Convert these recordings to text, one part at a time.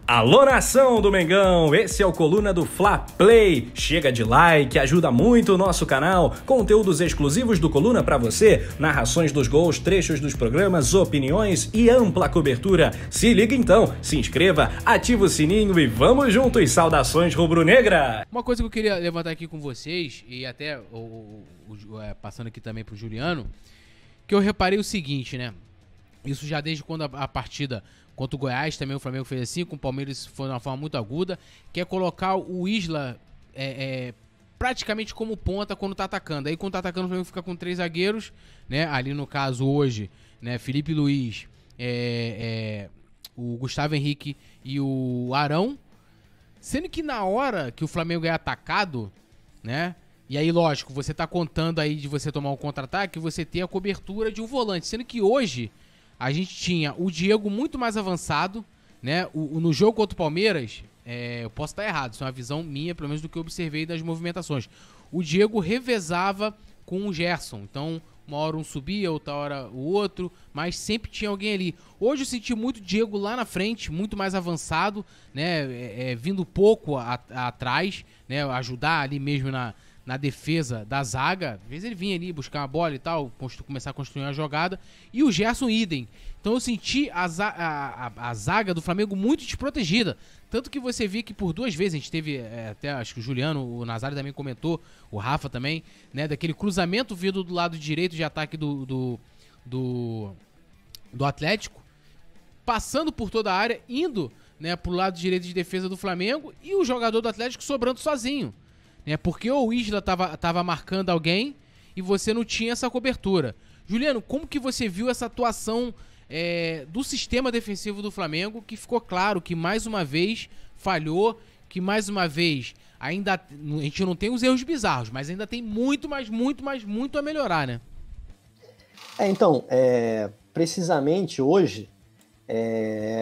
Alô, nação do Mengão, esse é o Coluna do Fla Play. Chega de like, ajuda muito o nosso canal. Conteúdos exclusivos do Coluna pra você, narrações dos gols, trechos dos programas, opiniões e ampla cobertura. Se liga então, se inscreva, ativa o sininho e vamos juntos. Saudações rubro-negra! Uma coisa que eu queria levantar aqui com vocês, e até passando aqui também pro Juliano, que eu reparei o seguinte, né? Isso já desde quando a partida contra o Goiás, também o Flamengo fez assim, com o Palmeiras foi de uma forma muito aguda, que é colocar o Isla praticamente como ponta quando tá atacando. Aí quando tá atacando o Flamengo fica com 3 zagueiros, né? Ali no caso hoje, né? Felipe Luiz, o Gustavo Henrique e o Arão. Sendo que na hora que o Flamengo é atacado, né? E aí, lógico, você tá contando aí de você tomar um contra-ataque, você ter a cobertura de um volante. Sendo que hoje a gente tinha o Diego muito mais avançado, né? No jogo contra o Palmeiras, eu posso estar errado, isso é uma visão minha, pelo menos do que eu observei das movimentações. O Diego revezava com o Gerson, então uma hora um subia, outra hora o outro, mas sempre tinha alguém ali. Hoje eu senti muito o Diego lá na frente, muito mais avançado, né? Vindo pouco atrás, né? Ajudar ali mesmo na defesa da zaga. Às vezes ele vinha ali buscar uma bola e tal, começar a construir uma jogada. E o Gerson idem. Então eu senti a zaga do Flamengo muito desprotegida. Tanto que você via que por 2 vezes, a gente teve, até acho que o Juliano, o Nazário também comentou, o Rafa também, né, daquele cruzamento vindo do lado direito de ataque do Atlético, passando por toda a área, indo, né, pro lado direito de defesa do Flamengo, e o jogador do Atlético sobrando sozinho. Porque o Isla tava marcando alguém e você não tinha essa cobertura. Juliano, como que você viu essa atuação do sistema defensivo do Flamengo, que ficou claro que mais uma vez falhou, que mais uma vez ainda a gente não tem os erros bizarros, mas ainda tem muito a melhorar, né? Então, precisamente hoje,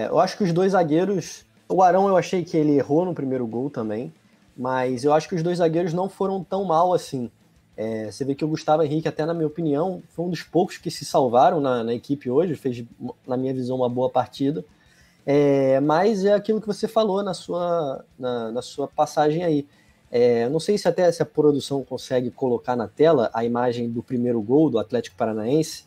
eu acho que os 2 zagueiros, o Arão eu achei que ele errou no primeiro gol também, mas eu acho que os 2 zagueiros não foram tão mal assim. Você vê que o Gustavo Henrique, até na minha opinião, foi um dos poucos que se salvaram na equipe hoje, fez, na minha visão, uma boa partida. Mas é aquilo que você falou na sua passagem aí. Não sei se até se a produção consegue colocar na tela a imagem do primeiro gol do Atlético Paranaense,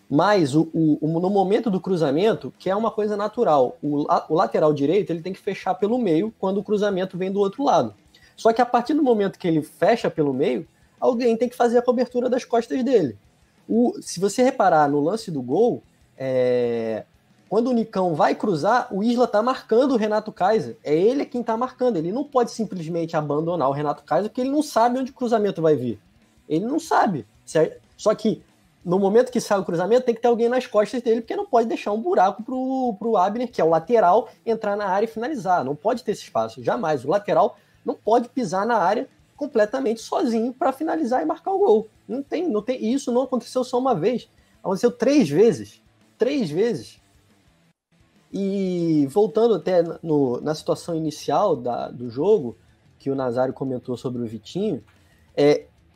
mas no momento do cruzamento, que é uma coisa natural, o lateral direito ele tem que fechar pelo meio quando o cruzamento vem do outro lado. Só que a partir do momento que ele fecha pelo meio, alguém tem que fazer a cobertura das costas dele. Se você reparar no lance do gol, quando o Nicão vai cruzar, o Isla está marcando o Renato Kaiser. É ele quem está marcando. Ele não pode simplesmente abandonar o Renato Kaiser, porque ele não sabe onde o cruzamento vai vir. Ele não sabe. Só que no momento que sai o cruzamento, tem que ter alguém nas costas dele, porque não pode deixar um buraco pro Abner, que é o lateral, entrar na área e finalizar. Não pode ter esse espaço, jamais. O lateral não pode pisar na área completamente sozinho para finalizar e marcar o gol. Não tem. Isso não aconteceu só uma vez. Aconteceu 3 vezes. 3 vezes. E voltando até na situação inicial do jogo, que o Nazário comentou sobre o Vitinho,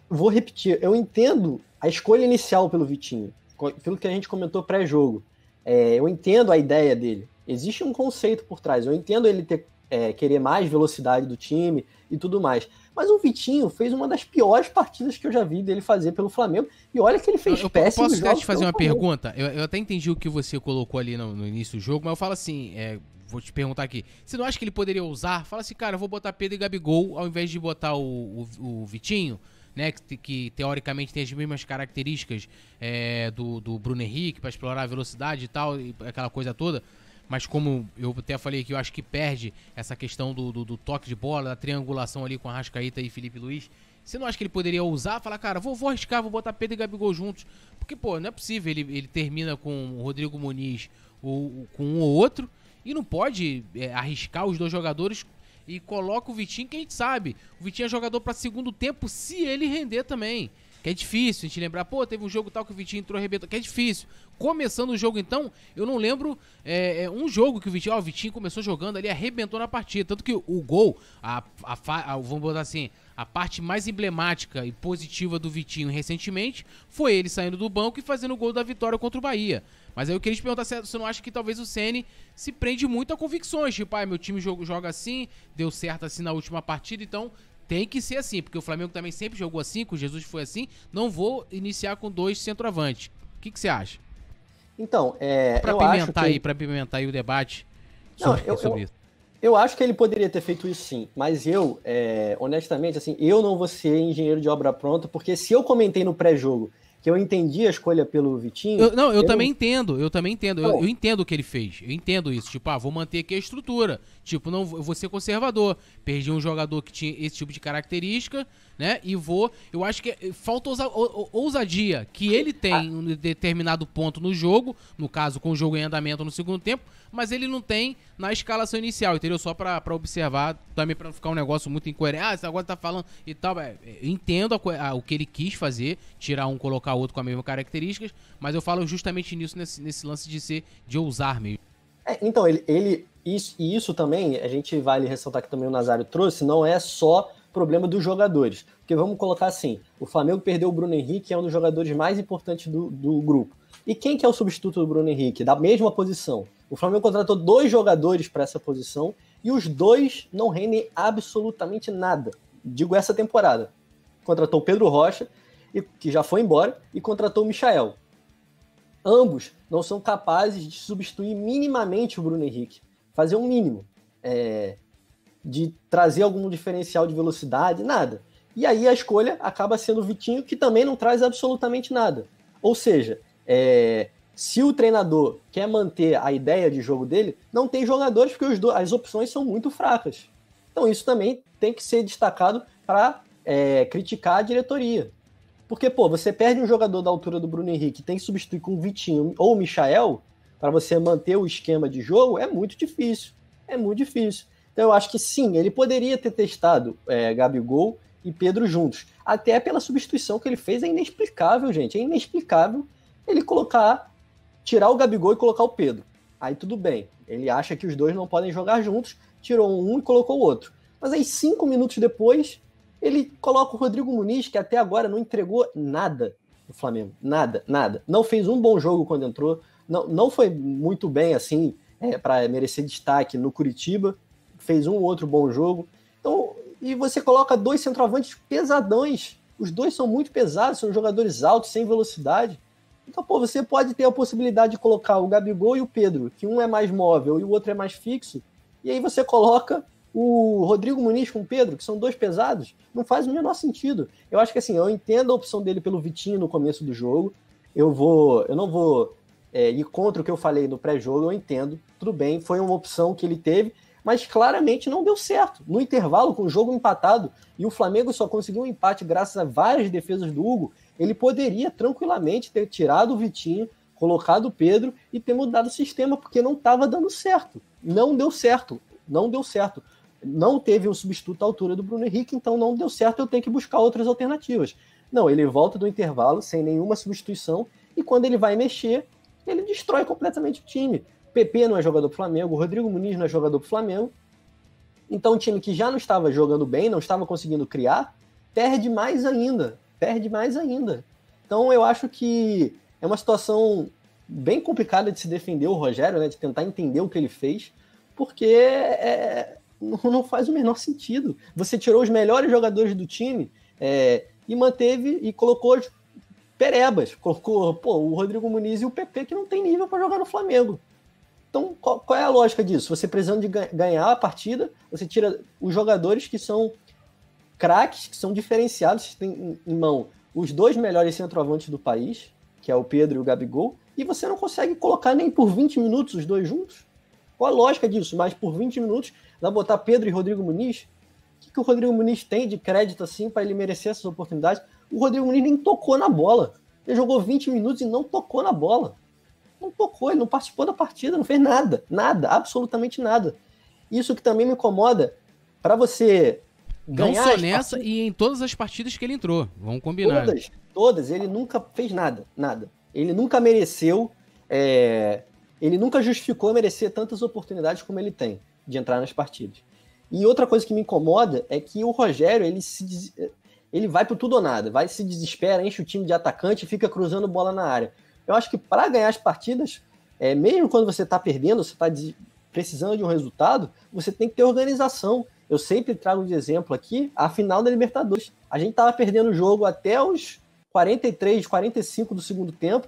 vou repetir, eu entendo a escolha inicial pelo Vitinho, pelo que a gente comentou pré-jogo. Eu entendo a ideia dele. Existe um conceito por trás. Eu entendo ele querer mais velocidade do time e tudo mais. Mas o Vitinho fez uma das piores partidas que eu já vi dele fazer pelo Flamengo. E olha que ele fez péssimos jogos. Posso te fazer uma pergunta? Eu até entendi o que você colocou ali no início do jogo, mas eu falo assim, vou te perguntar aqui. Você não acha que ele poderia usar? Fala assim, cara, eu vou botar Pedro e Gabigol ao invés de botar o Vitinho, né, que teoricamente tem as mesmas características do Bruno Henrique para explorar a velocidade e tal, e aquela coisa toda. Mas como eu até falei que eu acho que perde essa questão do toque de bola, da triangulação ali com a Arrascaeta e Felipe Luiz, você não acha que ele poderia usar? Falar, cara, vou arriscar, vou botar Pedro e Gabigol juntos. Porque, pô, não é possível, ele termina com o Rodrigo Muniz com um ou outro e não pode arriscar os 2 jogadores e coloca o Vitinho, que a gente sabe. O Vitinho é jogador para segundo tempo se ele render também. Que é difícil a gente lembrar, teve um jogo tal que o Vitinho entrou e arrebentou, que é difícil. Começando o jogo, então, eu não lembro um jogo que o Vitinho começou jogando ali, arrebentou na partida. Tanto que o gol, vamos botar assim, a parte mais emblemática e positiva do Vitinho recentemente foi ele saindo do banco e fazendo o gol da vitória contra o Bahia. Mas aí eu queria te perguntar se você não acha que talvez o Ceni se prende muito a convicções. Tipo, meu time joga assim, deu certo assim na última partida, então tem que ser assim. Porque o Flamengo também sempre jogou assim, com o Jesus foi assim. Não vou iniciar com 2 centroavantes. O que você acha? Então, Pra pimentar aí o debate sobre isso. Eu acho que ele poderia ter feito isso sim, mas honestamente, assim, eu não vou ser engenheiro de obra pronta, porque se eu comentei no pré-jogo que eu entendi a escolha pelo Vitinho... Eu também entendo. Eu entendo o que ele fez. Eu entendo isso. Tipo, vou manter aqui a estrutura. Tipo, não, eu vou ser conservador. Perdi um jogador que tinha esse tipo de característica, né? Eu acho que falta ousadia que ele tem em um determinado ponto no jogo, no caso, com o jogo em andamento no segundo tempo, mas ele não tem na escalação inicial, entendeu? Só pra observar, também pra não ficar um negócio muito incoerente. Você agora tá falando e tal. Eu entendo o que ele quis fazer, tirar um, colocar outro com as mesmas características, mas eu falo justamente nisso, nesse lance de ousar mesmo. Então, isso também, a gente vale ressaltar que também o Nazário trouxe, não é só problema dos jogadores. Porque vamos colocar assim, o Flamengo perdeu o Bruno Henrique, que é um dos jogadores mais importantes do grupo. E quem que é o substituto do Bruno Henrique? Da mesma posição. O Flamengo contratou 2 jogadores para essa posição e os 2 não rendem absolutamente nada. Digo essa temporada. Contratou o Pedro Rocha, que já foi embora, e contratou o Michael. Ambos não são capazes de substituir minimamente o Bruno Henrique. Fazer um mínimo. De trazer algum diferencial de velocidade, nada. E aí a escolha acaba sendo o Vitinho, que também não traz absolutamente nada. Ou seja, se o treinador quer manter a ideia de jogo dele, não tem jogadores, porque as opções são muito fracas. Então isso também tem que ser destacado para criticar a diretoria. Porque, você perde um jogador da altura do Bruno Henrique, tem que substituir com o Vitinho ou o Michael, para você manter o esquema de jogo, é muito difícil. É muito difícil. Então eu acho que sim, ele poderia ter testado Gabigol e Pedro juntos. Até pela substituição que ele fez, é inexplicável, gente. É inexplicável ele tirar o Gabigol e colocar o Pedro. Aí tudo bem. Ele acha que os 2 não podem jogar juntos, tirou um e colocou o outro. Mas aí 5 minutos depois, ele coloca o Rodrigo Muniz, que até agora não entregou nada no Flamengo. Nada, nada. Não fez um bom jogo quando entrou. Não foi muito bem, assim, para merecer destaque no Curitiba. Fez um ou outro bom jogo. Então, e você coloca 2 centroavantes pesadões. Os 2 são muito pesados, são jogadores altos, sem velocidade. Então, você pode ter a possibilidade de colocar o Gabigol e o Pedro, que um é mais móvel e o outro é mais fixo. E aí você coloca o Rodrigo Muniz com o Pedro, que são 2 pesados. Não faz o menor sentido. Eu acho que assim, eu entendo a opção dele pelo Vitinho no começo do jogo. Eu não vou ir contra o que eu falei no pré-jogo, eu entendo. Tudo bem, foi uma opção que ele teve, mas claramente não deu certo. No intervalo, com o jogo empatado, e o Flamengo só conseguiu um empate graças a várias defesas do Hugo, ele poderia tranquilamente ter tirado o Vitinho, colocado o Pedro e ter mudado o sistema, porque não estava dando certo. Não deu certo. Não teve um substituto à altura do Bruno Henrique, então não deu certo, eu tenho que buscar outras alternativas. Não, ele volta do intervalo sem nenhuma substituição, e quando ele vai mexer, ele destrói completamente o time. PP não é jogador do Flamengo, o Rodrigo Muniz não é jogador do Flamengo. Então o time que já não estava jogando bem, não estava conseguindo criar, perde mais ainda. Então eu acho que é uma situação bem complicada de se defender o Rogério, né, de tentar entender o que ele fez, porque não faz o menor sentido. Você tirou os melhores jogadores do time e manteve e colocou os perebas. Colocou o Rodrigo Muniz e o PP, que não tem nível para jogar no Flamengo. Então, qual é a lógica disso? Você precisando de ganhar a partida, você tira os jogadores que são craques, que são diferenciados, você tem em mão os 2 melhores centroavantes do país, que é o Pedro e o Gabigol, e você não consegue colocar nem por 20 minutos os 2 juntos? Qual a lógica disso? Mas por 20 minutos, vai botar Pedro e Rodrigo Muniz? O que o Rodrigo Muniz tem de crédito assim para ele merecer essas oportunidades? O Rodrigo Muniz nem tocou na bola. Ele jogou 20 minutos e não tocou na bola. Não tocou, ele não participou da partida, não fez nada, absolutamente nada. Isso que também me incomoda, para você ganhar... Não só nessa e em todas as partidas que ele entrou, vamos combinar. Todas, ele nunca fez nada. Ele nunca mereceu, ele nunca justificou merecer tantas oportunidades como ele tem de entrar nas partidas. E outra coisa que me incomoda é que o Rogério, ele vai pro tudo ou nada, vai, se desespera, enche o time de atacante e fica cruzando bola na área. Eu acho que para ganhar as partidas, mesmo quando você está perdendo, você está precisando de um resultado, você tem que ter organização. Eu sempre trago de exemplo aqui a final da Libertadores. A gente estava perdendo o jogo até os 43, 45 do segundo tempo.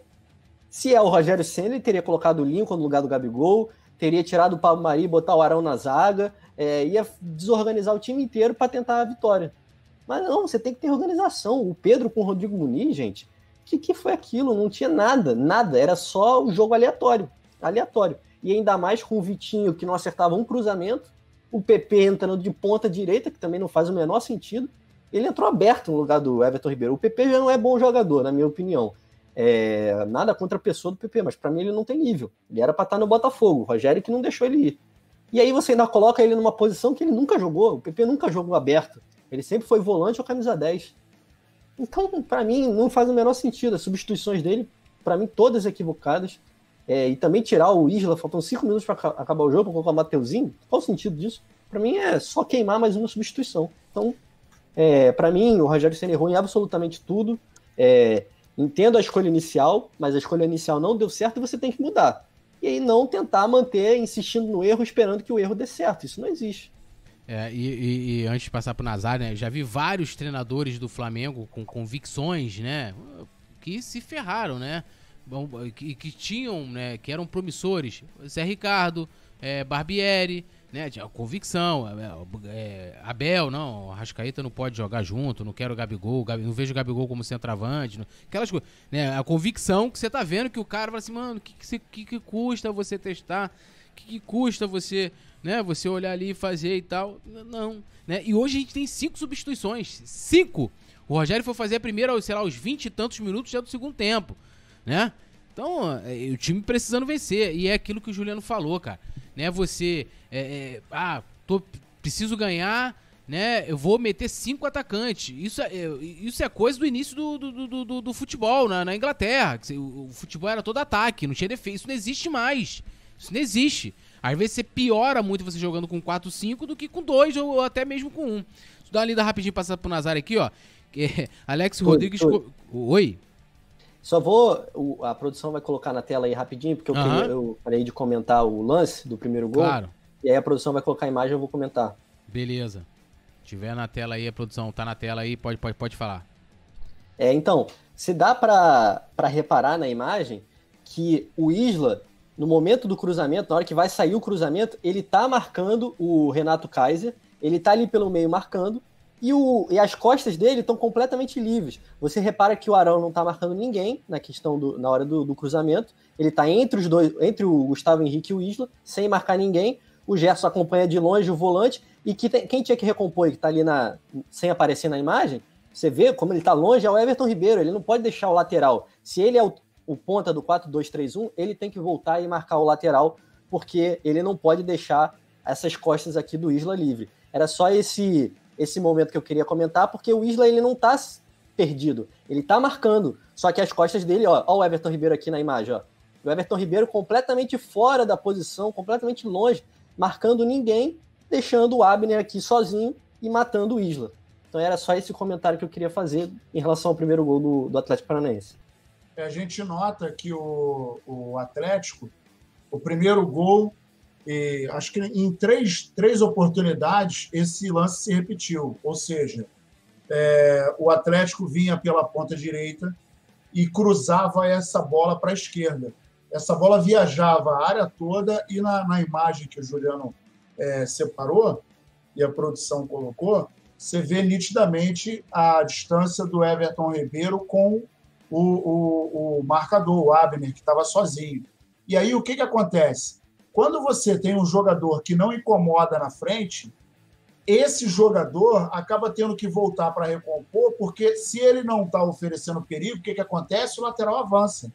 Se é o Rogério Ceni, ele teria colocado o Lincoln no lugar do Gabigol, teria tirado o Pablo Mari e botar o Arão na zaga, ia desorganizar o time inteiro para tentar a vitória. Mas não, você tem que ter organização. O Pedro com o Rodrigo Muniz, gente, que foi aquilo? Não tinha nada. Era só o jogo aleatório. E ainda mais com o Vitinho, que não acertava um cruzamento, o PP entrando de ponta direita, que também não faz o menor sentido. Ele entrou aberto no lugar do Everton Ribeiro. O PP já não é bom jogador, na minha opinião. Nada contra a pessoa do PP, mas para mim ele não tem nível. Ele era para estar no Botafogo, o Rogério que não deixou ele ir. E aí você ainda coloca ele numa posição que ele nunca jogou. O PP nunca jogou aberto. Ele sempre foi volante ou camisa 10. Então, para mim, não faz o menor sentido. As substituições dele, para mim, todas equivocadas. E também tirar o Isla, faltam 5 minutos para acabar o jogo, para colocar o Mateuzinho. Qual o sentido disso? Para mim é só queimar mais uma substituição. Então, para mim, o Rogério Ceni errou em absolutamente tudo. Entendo a escolha inicial, mas a escolha inicial não deu certo e você tem que mudar. E aí não tentar manter, insistindo no erro, esperando que o erro dê certo. Isso não existe. E antes de passar pro Nazar, né, já vi vários treinadores do Flamengo com convicções, né, que se ferraram, né, que tinham, né, que eram promissores. Zé Ricardo, Barbieri, né, tinha convicção, Abel, não, o Arrascaeta não pode jogar junto, não quero o Gabigol, não vejo o Gabigol como centroavante, aquelas coisas, né, a convicção que você tá vendo que o cara fala assim, mano, que custa você testar, que custa você, né, você olhar ali e fazer e tal, não, né, e hoje a gente tem 5 substituições, 5, o Rogério foi fazer a primeira, sei lá, aos 20 e tantos minutos já do segundo tempo, né, então, o time precisando vencer, e é aquilo que o Juliano falou, cara, né, você, preciso ganhar, né, eu vou meter 5 atacantes, isso é coisa do início do futebol na Inglaterra, o futebol era todo ataque, não tinha defesa, isso não existe mais, isso não existe, às vezes você piora muito você jogando com 4-5 do que com 2 ou até mesmo com 1, deixa eu dar uma lida rapidinho, passar pro Nazar aqui, ó, Alex Rodrigues, oi? Só a produção vai colocar na tela aí rapidinho, porque eu parei de comentar o lance do primeiro gol. Claro. E aí a produção vai colocar a imagem e eu vou comentar. Beleza. Se tiver na tela aí, a produção tá na tela aí, pode falar. Então, se dá pra reparar na imagem que o Isla, no momento do cruzamento, na hora que vai sair o cruzamento, ele tá marcando o Renato Kaiser, ele tá ali pelo meio marcando, e as costas dele estão completamente livres. Você repara que o Arão não está marcando ninguém na hora do cruzamento. Ele está entre os dois, entre o Gustavo Henrique e o Isla, sem marcar ninguém. O Gerson acompanha de longe o volante. E quem tinha que recompor, que está ali sem aparecer na imagem, você vê como ele está longe, é o Everton Ribeiro. Ele não pode deixar o lateral. Se ele é o ponta do 4-2-3-1, ele tem que voltar e marcar o lateral, porque ele não pode deixar essas costas aqui do Isla livre. Era só esse momento que eu queria comentar, porque o Isla ele não tá perdido, ele tá marcando, só que as costas dele, ó o Everton Ribeiro aqui na imagem, ó, o Everton Ribeiro completamente fora da posição, completamente longe, marcando ninguém, deixando o Abner aqui sozinho e matando o Isla. Então era só esse comentário que eu queria fazer em relação ao primeiro gol do Atlético Paranaense. A gente nota que o Atlético, o primeiro gol, acho que em três oportunidades esse lance se repetiu, ou seja, o Atlético vinha pela ponta direita e cruzava essa bola para a esquerda. Essa bola viajava a área toda e na imagem que o Juliano separou e a produção colocou, você vê nitidamente a distância do Everton Ribeiro com o marcador, o Abner, que estava sozinho. E aí o que acontece? Quando você tem um jogador que não incomoda na frente, esse jogador acaba tendo que voltar para recompor, porque se ele não está oferecendo perigo, o que acontece? O lateral avança.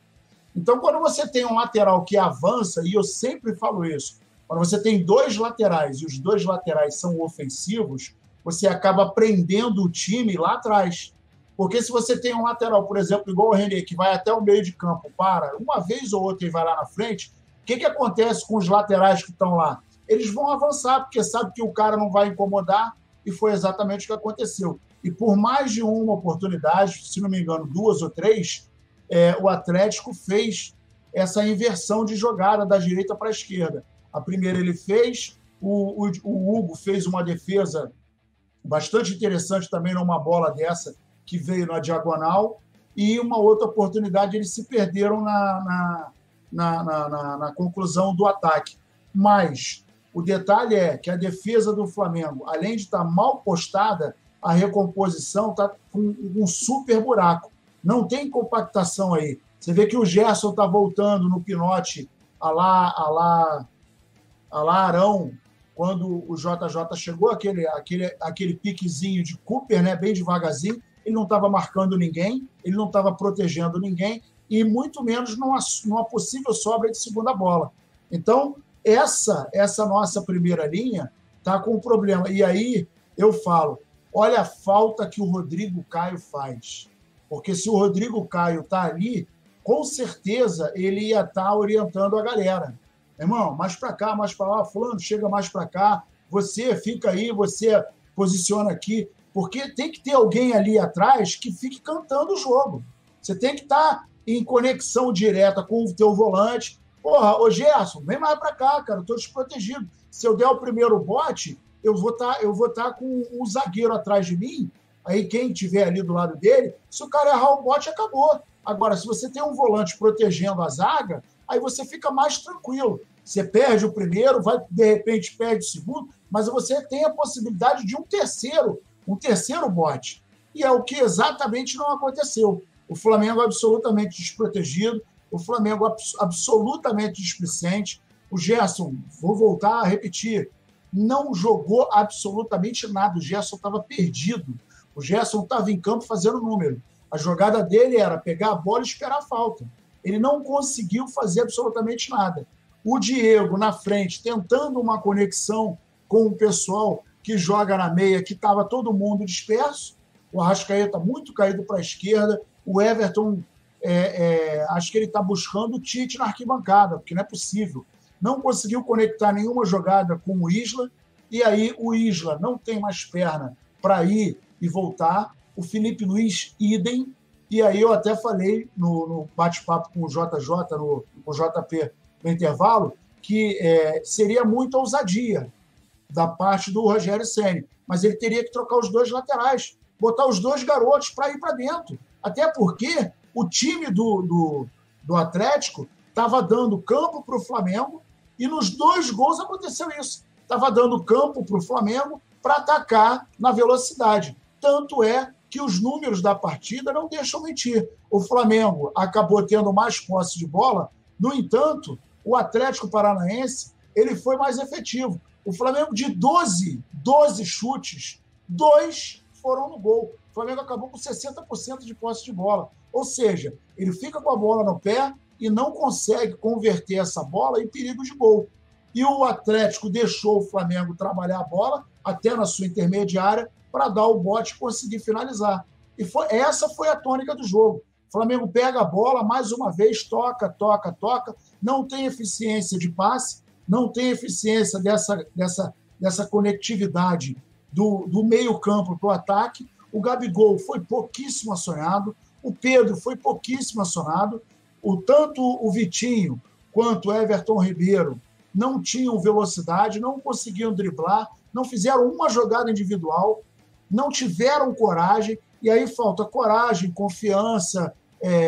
Então, quando você tem um lateral que avança, e eu sempre falo isso, quando você tem 2 laterais e os 2 laterais são ofensivos, você acaba prendendo o time lá atrás. Porque se você tem um lateral, por exemplo, igual o René, que vai até o meio de campo, uma vez ou outra e vai lá na frente, o que acontece com os laterais que estão lá? Eles vão avançar, porque sabe que o cara não vai incomodar, e foi exatamente o que aconteceu. E por mais de uma oportunidade, se não me engano, 2 ou 3, o Atlético fez essa inversão de jogada da direita para a esquerda. A primeira ele fez, o Hugo fez uma defesa bastante interessante também numa bola dessa que veio na diagonal, e uma outra oportunidade eles se perderam na conclusão do ataque. Mas o detalhe é que a defesa do Flamengo, além de estar mal postada, a recomposição está com um super buraco. Não tem compactação aí. Você vê que o Gerson está voltando no pinote a lá Arão, quando o JJ chegou, aquele piquezinho de Cooper, né, bem devagarzinho, ele não estava marcando ninguém, ele não estava protegendo ninguém, e muito menos numa possível sobra de segunda bola. Então, essa nossa primeira linha está com um problema. E aí eu falo, olha a falta que o Rodrigo Caio faz. Porque se o Rodrigo Caio está ali, com certeza ele ia estar orientando a galera. Irmão, mais para cá, mais para lá, fulano, chega mais para cá, você fica aí, você posiciona aqui, porque tem que ter alguém ali atrás que fique cantando o jogo. Você tem que estar em conexão direta com o teu volante. Porra, ô Gerson, vem mais para cá, cara, eu estou desprotegido. Se eu der o primeiro bote, eu vou estar com um zagueiro atrás de mim, aí quem estiver ali do lado dele, se o cara errar o bote, acabou. Agora, se você tem um volante protegendo a zaga, aí você fica mais tranquilo. Você perde o primeiro, de repente perde o segundo, mas você tem a possibilidade de um terceiro bote. E é o que exatamente não aconteceu. O Flamengo absolutamente desprotegido, o Flamengo absolutamente displicente. O Gerson, vou voltar a repetir, não jogou absolutamente nada. O Gerson estava perdido. O Gerson estava em campo fazendo número. A jogada dele era pegar a bola e esperar a falta. Ele não conseguiu fazer absolutamente nada. O Diego, na frente, tentando uma conexão com o pessoal que joga na meia, que estava todo mundo disperso. O Arrascaeta muito caído para a esquerda. O Everton, acho que ele está buscando o Tite na arquibancada, porque não é possível. Não conseguiu conectar nenhuma jogada com o Isla, e aí o Isla não tem mais perna para ir e voltar. O Felipe Luiz, idem. E aí eu até falei no bate-papo com o JJ, com o JP no intervalo, que seria muita ousadia da parte do Rogério Ceni, mas ele teria que trocar os dois laterais, botar os dois garotos para ir para dentro. Até porque o time do Atlético estava dando campo para o Flamengo, e nos 2 gols aconteceu isso. Estava dando campo para o Flamengo para atacar na velocidade. Tanto é que os números da partida não deixam mentir. O Flamengo acabou tendo mais posse de bola, no entanto, o Atlético Paranaense ele foi mais efetivo. O Flamengo, de 12 chutes, 2 foram no gol. O Flamengo acabou com 60% de posse de bola. Ou seja, ele fica com a bola no pé e não consegue converter essa bola em perigo de gol. E o Atlético deixou o Flamengo trabalhar a bola até na sua intermediária para dar o bote e conseguir finalizar. E essa foi a tônica do jogo. O Flamengo pega a bola, mais uma vez, toca, não tem eficiência de passe, não tem eficiência dessa conectividade do meio-campo para o ataque. O Gabigol foi pouquíssimo acionado, o Pedro foi pouquíssimo acionado, tanto o Vitinho quanto o Everton Ribeiro não tinham velocidade, não conseguiam driblar, não fizeram uma jogada individual, não tiveram coragem, e aí falta coragem, confiança,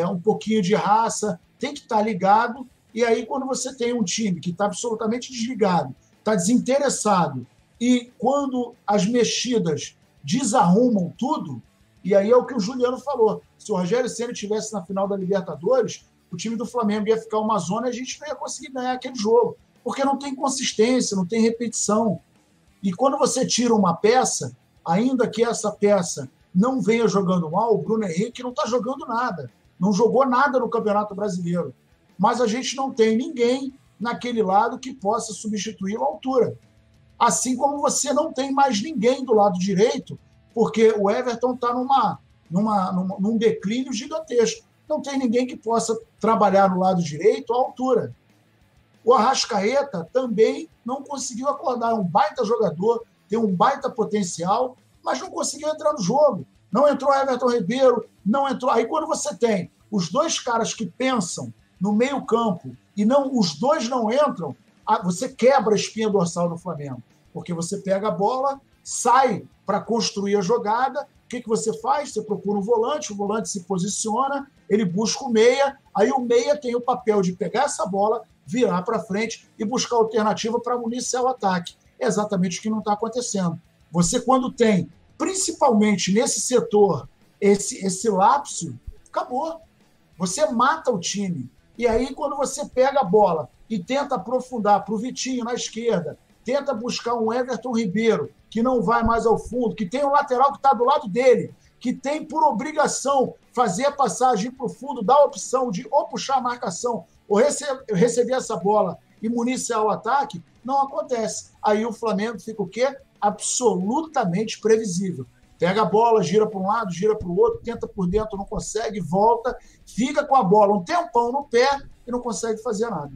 um pouquinho de raça, tem que estar ligado. E aí, quando você tem um time que está absolutamente desligado, está desinteressado, e quando as mexidas desarrumam tudo, e aí é o que o Juliano falou, se o Rogério Ceni estivesse na final da Libertadores, o time do Flamengo ia ficar uma zona e a gente não ia conseguir ganhar aquele jogo, porque não tem consistência, não tem repetição. E quando você tira uma peça, ainda que essa peça não venha jogando mal, o Bruno Henrique não está jogando nada, não jogou nada no Campeonato Brasileiro. Mas a gente não tem ninguém naquele lado que possa substituí-lo à altura. Assim como você não tem mais ninguém do lado direito, porque o Everton está num declínio gigantesco. Não tem ninguém que possa trabalhar no lado direito à altura. O Arrascaeta também não conseguiu acordar. É um baita jogador, tem um baita potencial, mas não conseguiu entrar no jogo. Não entrou Everton Ribeiro, não entrou. Aí quando você tem os dois caras que pensam no meio-campo e não, os dois não entram, você quebra a espinha dorsal do Flamengo. Porque você pega a bola, sai para construir a jogada, o que você faz? Você procura um volante, o volante se posiciona, ele busca o meia, aí o meia tem o papel de pegar essa bola, virar para frente e buscar alternativa para municiar o ataque. É exatamente o que não está acontecendo. Você, quando tem, principalmente nesse setor, esse lapso, acabou. Você mata o time. E aí, quando você pega a bola e tenta aprofundar para o Vitinho na esquerda, tenta buscar um Everton Ribeiro, que não vai mais ao fundo, que tem um lateral que está do lado dele, que tem por obrigação fazer a passagem para o fundo, dar a opção de ou puxar a marcação ou receber essa bola e municiar o ataque, não acontece. Aí o Flamengo fica o quê? Absolutamente previsível. Pega a bola, gira para um lado, gira para o outro, tenta por dentro, não consegue, volta, fica com a bola um tempão no pé e não consegue fazer nada.